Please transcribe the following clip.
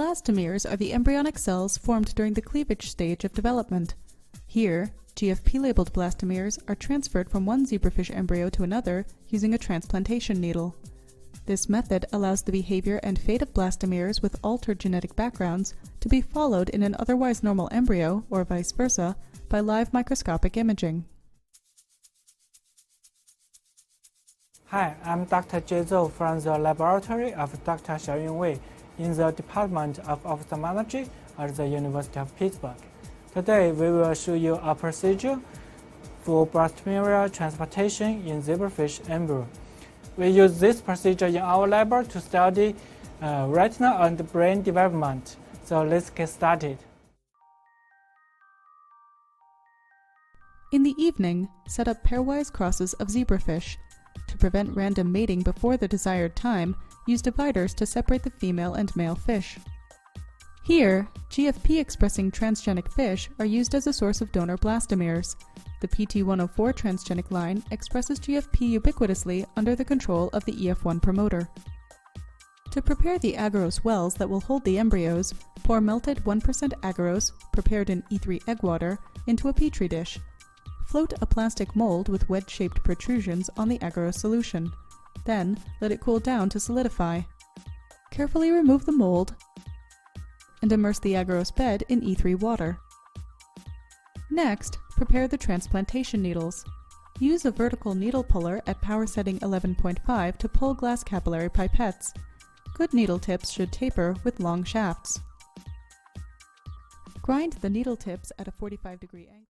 Blastomeres are the embryonic cells formed during the cleavage stage of development. Here, GFP-labeled blastomeres are transferred from one zebrafish embryo to another using a transplantation needle. This method allows the behavior and fate of blastomeres with altered genetic backgrounds to be followed in an otherwise normal embryo, or vice versa, by live microscopic imaging. Hi, I'm Dr. Jian Zou from the laboratory of Dr. Xiangyun Wei in the Department of Ophthalmology at the University of Pittsburgh. Today, we will show you a procedure for blastomere transplantation in zebrafish embryo. We use this procedure in our lab to study retinal and brain development. So let's get started. In the evening, set up pairwise crosses of zebrafish. To prevent random mating before the desired time, use dividers to separate the female and male fish. Here, GFP-expressing transgenic fish are used as a source of donor blastomeres. The PT104 transgenic line expresses GFP ubiquitously under the control of the EF1 promoter. To prepare the agarose wells that will hold the embryos, pour melted 1% agarose, prepared in E3 egg water, into a petri dish. Float a plastic mold with wedge-shaped protrusions on the agarose solution. Then, let it cool down to solidify. Carefully remove the mold and immerse the agarose bed in E3 water. Next, prepare the transplantation needles. Use a vertical needle puller at power setting 11.5 to pull glass capillary pipettes. Good needle tips should taper with long shafts. Grind the needle tips at a 45-degree angle.